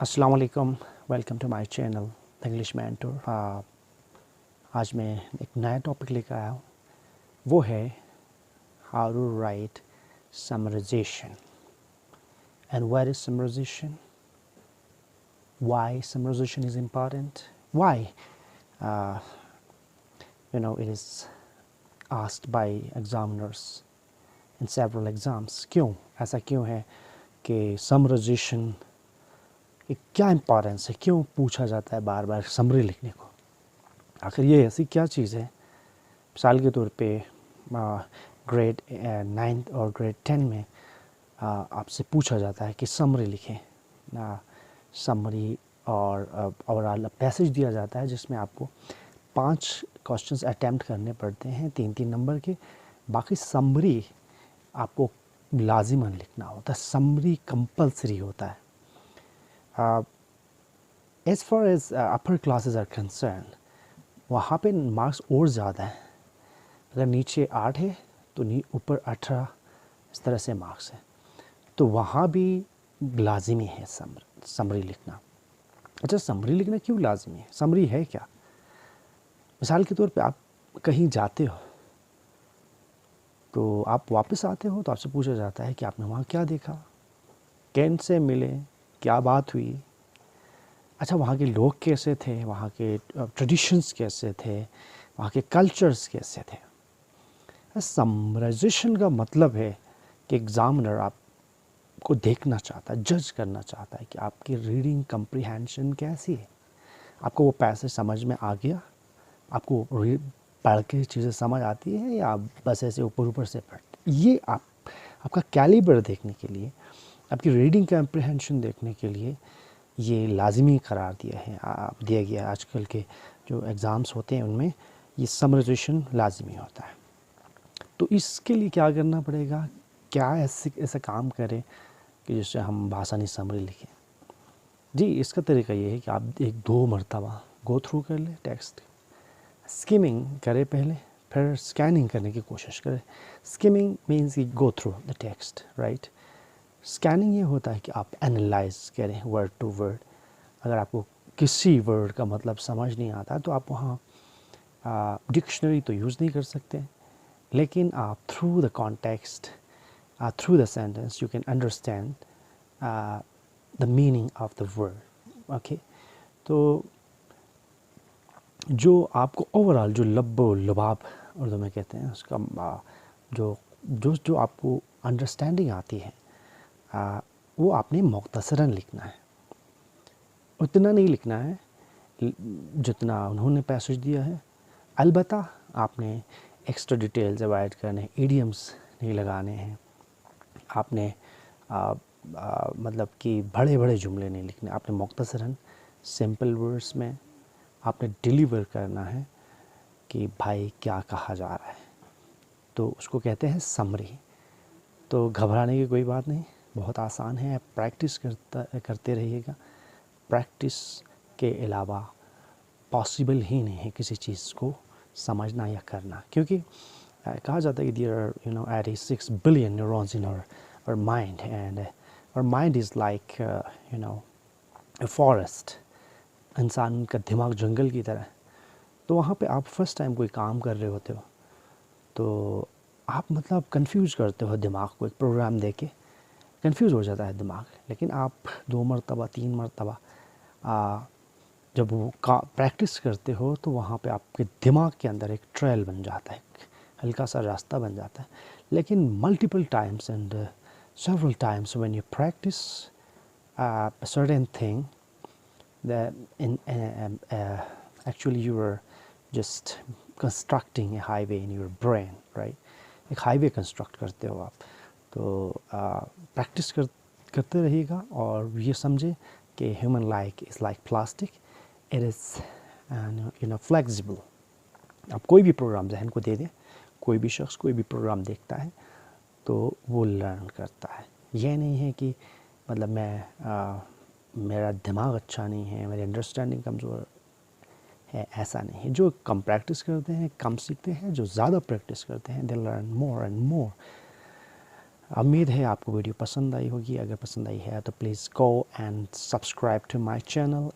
अस्सलाम वालेकुम, welcome to my channel the English mentor. आज मैं एक नया टॉपिक लेकर आया हूँ, वो है how to write summarization and what is summarization, why summarization is important, why it is asked by examiners in several exams। क्यों ऐसा क्यों है कि समराइजेशन कि क्या इम्पोर्टेंस है, क्यों पूछा जाता है बार बार समरी लिखने को, आखिर ये ऐसी क्या चीज़ है। मिसाल के तौर पे ग्रेड 9 और ग्रेड 10 में आपसे पूछा जाता है कि समरी लिखें। समरी और ओवरऑल पैसेज दिया जाता है जिसमें आपको 5 क्वेश्चंस अटैम्प्ट करने पड़ते हैं 3-3 नंबर के। बाकी समरी आपको लाजिमन लिखना होता है, समरी कंपलसरी होता है। As far as upper classes are concerned, वहाँ पे मार्क्स और ज़्यादा हैं। अगर नीचे 8 है तो ऊपर 18, इस तरह से मार्क्स है, तो वहाँ भी लाजिमी है समरी लिखना। अच्छा, समरी लिखना क्यों लाजिमी है, समरी है क्या? मिसाल के तौर पे आप कहीं जाते हो तो आप वापस आते हो तो आपसे पूछा जाता है कि आपने वहाँ क्या देखा, किन से मिले, क्या बात हुई। अच्छा, वहाँ के लोग कैसे थे, वहाँ के ट्रेडिशंस कैसे थे, वहाँ के कल्चर्स कैसे थे। समराइजेशन का मतलब है कि एग्ज़ामिनर आपको देखना चाहता है, जज करना चाहता है कि आपकी रीडिंग कम्प्रीहेंशन कैसी है, आपको वो पैसेज समझ में आ गया, आपको पढ़ के चीज़ें समझ आती है या आप बस ऐसे ऊपर ऊपर से पढ़ते। ये आपका कैलिबर देखने के लिए, आपकी रीडिंग कम्प्रीहेंशन देखने के लिए ये लाजिमी करार दिया गया है। आजकल के जो एग्ज़ाम्स होते हैं उनमें ये समराइजेशन लाजिमी होता है। तो इसके लिए क्या करना पड़ेगा, क्या ऐसा काम करें कि जिससे हम बासानी समरी लिखें। जी, इसका तरीका ये है कि आप 1-2 मरतबा गो थ्रू कर लें टेक्स्ट, स्किमिंग करें पहले, फिर स्कैनिंग करने की कोशिश करें। स्किमिंग मीन्स कि go through the text, right. Scanning ये होता है कि आप एनालाइज करें वर्ड टू वर्ड। अगर आपको किसी वर्ड का मतलब समझ नहीं आता तो आप वहाँ डिक्शनरी तो यूज़ नहीं कर सकते, लेकिन आप through the context, through the sentence you can understand the meaning of the word. Okay, तो जो आपको ओवरऑल जो लब्बो लबाब उर्दू में कहते हैं उसका जो आपको अंडरस्टैंडिंग आती है वो आपने मुख्तसरन लिखना है। उतना नहीं लिखना है जितना उन्होंने पैसेज दिया है। अलबत्ता आपने एक्स्ट्रा डिटेल्स अवॉइड करने, इडियम्स नहीं लगाने हैं। आपने मतलब कि बड़े बड़े जुमले नहीं लिखने, आपने मुख्तसरन सिंपल वर्ड्स में आपने डिलीवर करना है कि भाई क्या कहा जा रहा है। तो उसको कहते हैं समरी। तो घबराने की कोई बात नहीं, बहुत आसान है। प्रैक्टिस करते रहिएगा। प्रैक्टिस के अलावा पॉसिबल ही नहीं है किसी चीज़ को समझना या करना, क्योंकि कहा जाता है कि there are 86 billion neurons in our mind and our mind is like a forest. इंसान का दिमाग जंगल की तरह है। तो वहाँ पे आप फर्स्ट टाइम कोई काम कर रहे होते हो तो आप मतलब कंफ्यूज करते हो दिमाग को, एक प्रोग्राम दे के कंफ्यूज हो जाता है दिमाग। लेकिन आप 2 मरतबा 3 मरतबा जब वो प्रैक्टिस करते हो तो वहाँ पे आपके दिमाग के अंदर एक ट्रेल बन जाता है, हल्का सा रास्ता बन जाता है। लेकिन multiple times and several times when you practice a certain thing that actually you are just constructing a highway in your brain, right? एक हाईवे कंस्ट्रक्ट करते हो आप। तो प्रैक्टिस करते रहिएगा और ये समझे कि human like is like plastic, it is flexible. आप कोई भी प्रोग्राम जहन को दे दें, कोई भी शख्स कोई भी प्रोग्राम देखता है तो वो लर्न करता है। ये नहीं है कि मतलब मेरा दिमाग अच्छा नहीं है, मेरी अंडरस्टैंडिंग कमज़ोर है, ऐसा नहीं है। जो कम प्रैक्टिस करते हैं कम सीखते हैं, जो ज़्यादा प्रैक्टिस करते हैं they learn more and more. امید ہے آپ کو ویڈیو پسند آئی ہوگی. اگر پسند آئی ہے تو please go and subscribe to my channel.